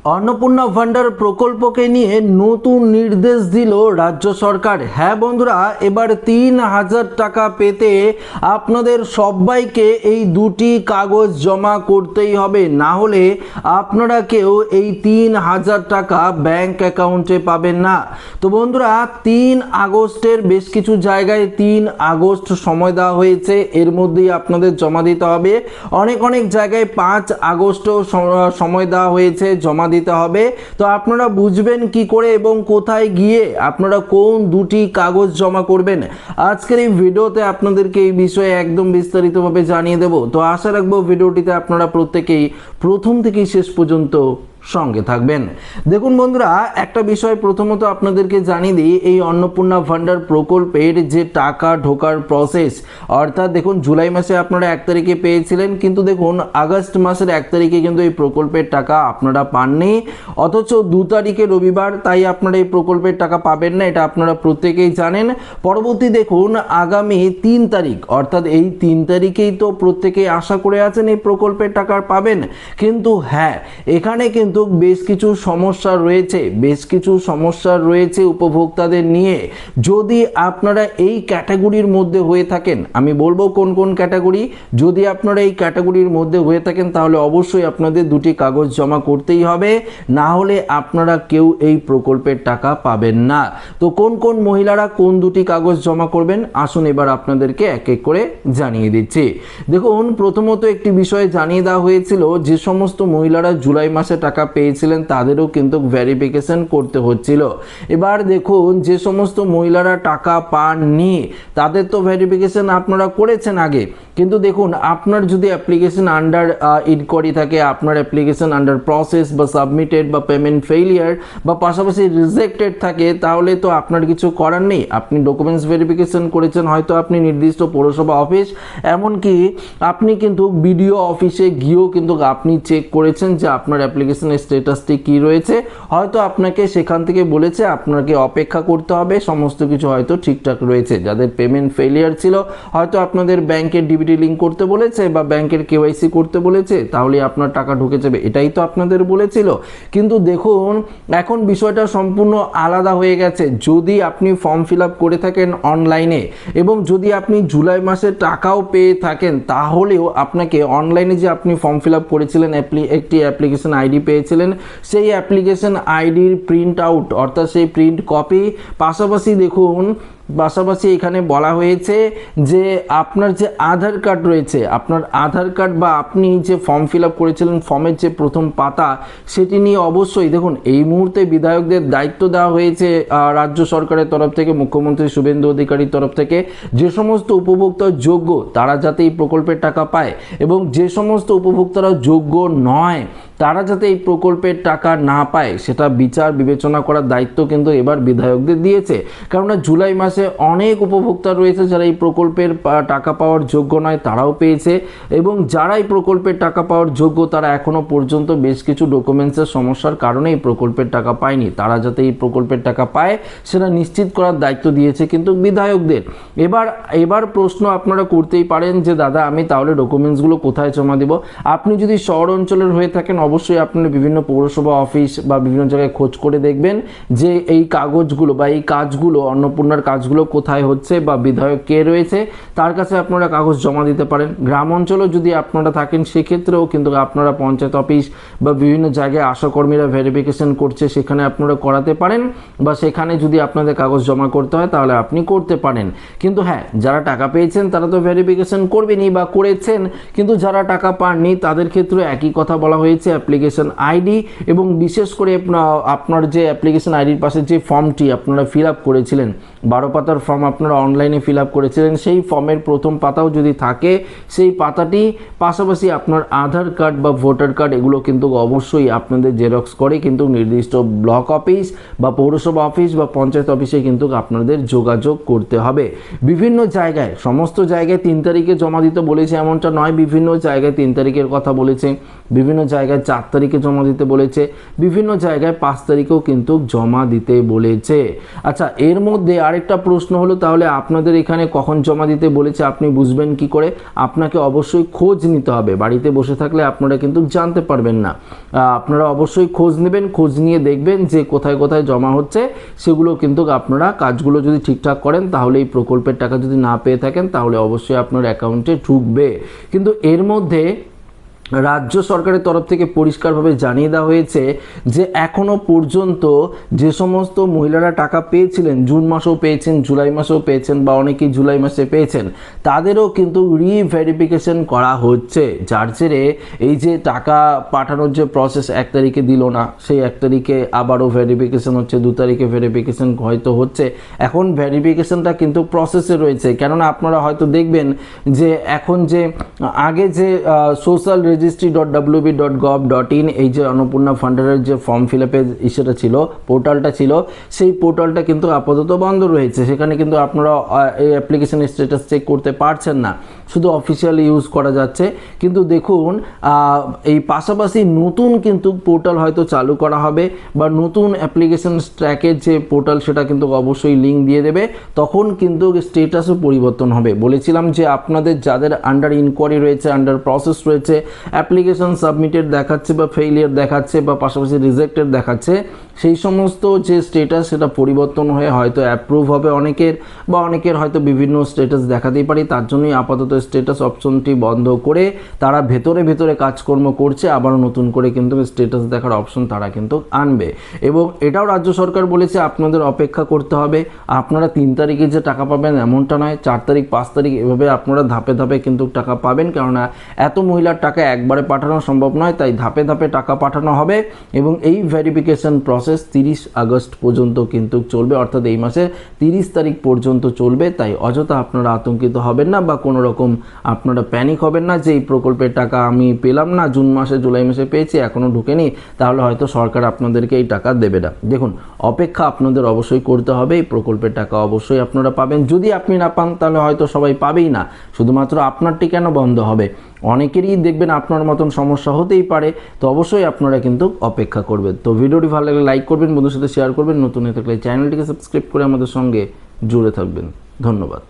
अन्नपूर्णा भांडार प्रकल्पके निये नतून निर्देश दिल राज्य सरकार। हाँ बंधुरा एबार 3000 टाका पेते आपनादेर सबाइके एई दुटी कागज जमा करतेई हबे, ना होले आपनारा केउ एई 3000 टाका बैंक अ্যাকাউন্টে पाबेन ना। तो बंधुरा 3 আগস্টের बेश किछु जायगाय 3 আগস্ট समय देওয়া হয়েছে, এর মধ্যেই আপনাদের জমা দিতে হবে। অনেক অনেক জায়গায় 5 আগস্টও সময় দেওয়া হয়েছে জমা দিতে হবে। তো আপনারা বুঝবেন কি করে এবং কোথায় গিয়ে আপনারা কোন দুটি কাগজ জমা করবেন, আজকের এই ভিডিওতে আপনাদেরকে এই বিষয়ে একদম বিস্তারিতভাবে জানিয়ে দেব। তো আশা রাখবো ভিডিওটিতে আপনারা প্রত্যেকেই প্রথম থেকে শেষ পর্যন্ত সঙ্গে থাকবেন। দেখুন বন্ধুরা, একটা বিষয় প্রথমত আপনাদেরকে জানিয়ে দিই, এই অন্নপূর্ণা ভান্ডার প্রকল্পের যে টাকা ঢোকার প্রসেস, অর্থাৎ দেখুন জুলাই মাসে আপনারা 1 তারিখে পেয়েছিলেন, কিন্তু দেখুন আগস্ট মাসের 1 তারিখে কিন্তু এই প্রকল্পের টাকা আপনারা পাননি, অথচ 2 তারিখে রবিবার, তাই আপনারা এই প্রকল্পের টাকা পাবেন না, এটা আপনারা প্রত্যেকেই জানেন। পরবর্তী দেখুন আগামী 3 তারিখ, অর্থাৎ এই 3 তারিখেই তো প্রত্যেকেই আশা করে আছেন এই প্রকল্পের টাকা পাবেন, কিন্তু হ্যাঁ এখানে কিন্তু বেশ কিছু সমস্যা রয়েছে উপভোক্তাদের নিয়ে। যদি আপনারা এই ক্যাটাগরির মধ্যে হয়ে থাকেন, আমি বলবো কোন কোন ক্যাটাগরি, যদি আপনারা এই ক্যাটাগরির মধ্যে হয়ে থাকেন তাহলে অবশ্যই আপনাদের দুটি কাগজ জমা করতেই হবে, না হলে আপনারা কেউ এই প্রকল্পের টাকা পাবেন না। তো কোন কোন মহিলারা কোন দুটি কাগজ জমা করবেন আসুন এবার আপনাদেরকে এক এক করে জানিয়ে দিচ্ছি। দেখুন প্রথমত একটি বিষয় জানিয়ে দেওয়া হয়েছিল, যে সমস্ত মহিলারা জুলাই মাসে টাকা পেয়েছিলেন তাদেরও কিন্তু ভেরিফিকেশন করতে হচ্ছিল। এবার দেখুন যে সমস্ত মহিলারা টাকা পাননি তাদের তো ভেরিফিকেশন আপনারা করেছেন আগে, কিন্তু দেখুন আপনার যদি অ্যাপ্লিকেশন আন্ডার ইনকোয়ারি থাকে, আপনার অ্যাপ্লিকেশন আন্ডার প্রসেস বা সাবমিটেড বা পেমেন্ট ফেইলিয়ার বা পাশাপাশি রিজেক্টেড থাকে, তাহলে তো আপনার কিছু করার নেই। আপনি ডকুমেন্টস ভেরিফিকেশন করেছেন, হয়তো আপনি নির্দিষ্ট পৌরসভা অফিস, এমনকি আপনি কিন্তু বিডিও অফিসে গিয়েও কিন্তু আপনি চেক করেছেন যে আপনার অ্যাপ্লিকেশনের স্ট্যাটাসটি কি রয়েছে, হয়তো আপনাকে সেখান থেকে বলেছে আপনাকে অপেক্ষা করতে হবে, সমস্ত কিছু হয়তো ঠিকঠাক রয়েছে। যাদের পেমেন্ট ফেলিয়ার ছিল হয়তো আপনাদের ব্যাংকের ডিবিটি লিঙ্ক করতে বলেছে বা ব্যাংকের কেওয়াইসি করতে বলেছে, তাহলে আপনার টাকা ঢুকে যাবে, এটাই তো আপনাদের বলেছিল। কিন্তু দেখুন এখন বিষয়টা সম্পূর্ণ আলাদা হয়ে গেছে। যদি আপনি ফর্ম ফিল আপ করে থাকেন অনলাইনে এবং যদি আপনি জুলাই মাসে টাকাও পেয়ে থাকেন, তাহলেও আপনাকে অনলাইনে যে আপনি ফর্ম ফিল আপ করেছিলেন, একটি অ্যাপ্লিকেশন আইডি পেয়েছিলেন, সেই অ্যাপ্লিকেশন আইডির প্রিন্ট আউট অর্থাৎ সেই প্রিন্ট কপি, পাশাপাশি দেখুন এখানে বলা হয়েছে যে আপনার যে আধার কার্ড রয়েছে, আপনার আধার কার্ড বা আপনি যে ফর্ম ফিল আপ করেছিলেন ফর্মের যে প্রথম পাতা, সেটি নিয়ে অবশ্যই দেখুন এই মুহূর্তে বিধায়কদের দায়িত্ব দেওয়া হয়েছে রাজ্য সরকারের তরফ থেকে, মুখ্যমন্ত্রী শুভেন্দু অধিকারীর তরফ থেকে, যে সমস্ত উপভোক্তা যোগ্য তারা যাতে এই প্রকল্পের টাকা পায় এবং যে সমস্ত উপভোক্তারা যোগ্য নয় তারা যাতে এই প্রকল্পের টাকা না পায় সেটা বিচার বিবেচনা করার দায়িত্ব কিন্তু এবার বিধায়কদের দিয়েছে। কেননা জুলাই মাসে অনেক উপভোক্তা রয়েছে যারা এই প্রকল্পের টাকা পাওয়ার যোগ্য নয়, তারাও পেয়েছে, এবং যারা এই প্রকল্পের টাকা পাওয়ার যোগ্য তারা এখনো পর্যন্ত বেশ কিছু ডকুমেন্টসের সমস্যার কারণে এই প্রকল্পের টাকা পায়নি, তারা যাতে এই প্রকল্পের টাকা পায় সেটা নিশ্চিত করার দায়িত্ব দিয়েছে কিন্তু বিধায়কদের। এবার প্রশ্ন আপনারা করতেই পারেন যে দাদা আমি তাহলে ডকুমেন্টসগুলো কোথায় জমা দিব। আপনি যদি শহর অঞ্চলের হয়ে থাকেন অবশ্যই আপনারা বিভিন্ন পৌরসভা অফিস বা বিভিন্ন জায়গায় খোঁজ করে দেখবেন যে এই কাগজগুলো বা এই কাজগুলো, অন্নপূর্ণার কাজগুলো কোথায় হচ্ছে বা বিধায়ক কে রয়েছে, তার কাছে আপনারা কাগজ জমা দিতে পারেন। গ্রাম অঞ্চলেও যদি আপনারা থাকেন সেক্ষেত্রেও কিন্তু আপনারা পঞ্চায়েত অফিস বা বিভিন্ন জায়গায় আশাকর্মীরা ভেরিফিকেশন করছে সেখানে আপনারা করাতে পারেন, বা সেখানে যদি আপনাদের কাগজ জমা করতে হয় তাহলে আপনি করতে পারেন। কিন্তু হ্যাঁ যারা টাকা পেয়েছেন তারা তো ভেরিফিকেশন করবেনই বা করেছেন, কিন্তু যারা টাকা পাননি তাদের ক্ষেত্রে একই কথা বলা হয়েছে, অ্যাপ্লিকেশন আইডি এবং বিশেষ করে আপনার যে অ্যাপ্লিকেশন আইডির পাশে যে ফর্মটি আপনারা ফিল আপ করেছিলেন, 12 পাতার ফর্ম আপনারা অনলাইনে ফিল আপ করেছিলেন, সেই ফর্মের প্রথম পাতাও যদি থাকে সেই পাতাটি, পাশাপাশি আপনার আধার কার্ড বা ভোটার কার্ড, এগুলো কিন্তু অবশ্যই আপনাদের জেরক্স করে কিন্তু নির্দিষ্ট ব্লক অফিস বা পৌরসভা অফিস বা পঞ্চায়েত অফিসে কিন্তু আপনাদের যোগাযোগ করতে হবে। বিভিন্ন জায়গায়, সমস্ত জায়গায় 3 তারিখে জমা দিতে বলেছে এমনটা নয়, বিভিন্ন জায়গায় 3 তারিখের কথা বলেছে, বিভিন্ন জায়গায় জায়গায় 4 তারিখে জমা দিতে বলেছে, বিভিন্ন জায়গায় 5 তারিখেও কিন্তু জমা দিতে বলেছে। আচ্ছা, এর মধ্যে আরেকটা প্রশ্ন হলো, তাহলে আপনাদের এখানে কখন জমা দিতে বলেছে আপনি বুঝবেন কি করে? আপনাকে অবশ্যই খোঁজ নিতে হবে। বাড়িতে বসে থাকলে আপনারা কিন্তু জানতে পারবেন না। আপনারা অবশ্যই খোঁজ নেবেন, খোঁজ নিয়ে দেখবেন যে কোথায় কোথায় জমা হচ্ছে, সেগুলো কিন্তু আপনারা কাজগুলো যদি ঠিকঠাক করেন তাহলে এই প্রকল্পের টাকা যদি না পেয়ে থাকেন তাহলে অবশ্যই আপনার অ্যাকাউন্টে ঢুকবে। কিন্তু এর মধ্যে রাজ্য সরকারের তরফ থেকে পরিষ্কারভাবে জানিয়ে দেওয়া হয়েছে যে এখনও পর্যন্ত যে সমস্ত মহিলারা টাকা পেয়েছিলেন, জুন মাসেও পেয়েছেন, জুলাই মাসেও পেয়েছেন বা অনেকেই জুলাই মাসে পেয়েছেন, তাদেরও কিন্তু রিভেরিফিকেশন করা হচ্ছে। যার জেরে এই যে টাকা পাঠানোর যে প্রসেস 1 তারিখে দিল না, সেই 1 তারিখে আবারও ভেরিফিকেশন হচ্ছে, 2 তারিখে ভেরিফিকেশন হয়তো হচ্ছে। এখন ভেরিফিকেশনটা কিন্তু প্রসেসে রয়েছে। কেননা আপনারা হয়তো দেখবেন যে এখন যে আগে যে সোশ্যাল registry.wb.gov.in এই যে অন্নপূর্ণা ফান্ডের যে ফর্ম ফিল আপের ইস্যুটা ছিল, পোর্টালটা ছিল, সেই পোর্টালটা কিন্তু আপাতত বন্ধ রয়েছে। সেখানে কিন্তু আপনারা এই অ্যাপ্লিকেশনের স্ট্যাটাস চেক করতে পারছেন না, শুধু অফিসিয়ালি ইউজ করা যাচ্ছে। কিন্তু দেখুন, এই পাশাপাশি নতুন কিন্তু পোর্টাল হয়তো চালু করা হবে বা নতুন অ্যাপ্লিকেশন ট্র্যাকের যে পোর্টাল সেটা কিন্তু অবশ্যই লিঙ্ক দিয়ে দেবে, তখন কিন্তু স্ট্যাটাসও পরিবর্তন হবে। বলেছিলাম যে আপনাদের যাদের আন্ডার ইনকোয়ারি রয়েছে, আন্ডার প্রসেস রয়েছে, অ্যাপ্লিকেশন সাবমিটেড দেখাচ্ছে বা ফেইলিয়ার দেখাচ্ছে বা পাশাপাশি রিজেক্টেড দেখাচ্ছে, সেই সমস্ত যে স্ট্যাটাস সেটা পরিবর্তন হয়ে হয়তো অ্যাপ্রুভ হবে অনেকের, বা অনেকের হয়তো বিভিন্ন স্ট্যাটাস দেখাতেই পারি। তার জন্যই আপাতত স্ট্যাটাস অপশনটি বন্ধ করে তারা ভেতরে ভেতরে কাজকর্ম করছে, আবার নতুন করে কিন্তু স্ট্যাটাস দেখার অপশন তারা কিন্তু আনবে। এবং এটাও রাজ্য সরকার বলেছে আপনাদের অপেক্ষা করতে হবে। আপনারা 3 তারিখে যে টাকা পাবেন এমনটা নয়, 4 তারিখ 5 তারিখ এভাবে আপনারা ধাপে ধাপে কিন্তু টাকা পাবেন। কেননা এত মহিলার টাকা একবারে পাঠানো সম্ভব নয়, তাই ধাপে ধাপে টাকা পাঠানো হবে। এবং এই ভেরিফিকেশন প্রসেস 30 আগস্ট পর্যন্ত কিন্তু চলবে, অর্থাৎ এই মাসের 30 তারিখ পর্যন্ত চলবে। তাই অযথা আপনারা আতঙ্কিত হবেন না বা কোনো রকম আপনারা প্যানিক হবেন না যে এই প্রকল্পের টাকা আমি পেলাম না, জুন মাসে জুলাই মাসে পেয়েছি, এখনও ঢুকেনি, তাহলে হয়তো সরকার আপনাদেরকে এই টাকা দেবে না। দেখুন, অপেক্ষা আপনাদের অবশ্যই করতে হবে। এই প্রকল্পের টাকা অবশ্যই আপনারা পাবেন। যদি আপনি না পান তাহলে হয়তো সবাই পাবেই না, শুধুমাত্র আপনারটি কেন বন্ধ হবে? অনেকেরই দেখবেন আপনার মতন সমস্যা হতেই পারে। তো অবশ্যই আপনারা কিন্তু অপেক্ষা করবেন। তো ভিডিওটি ভালো লাগলে লাইক করবেন, বন্ধুর সাথে শেয়ার করবেন, নতুন হয়ে থাকলে চ্যানেলটিকে সাবস্ক্রাইব করে আমাদের সঙ্গে জুড়ে থাকবেন। ধন্যবাদ।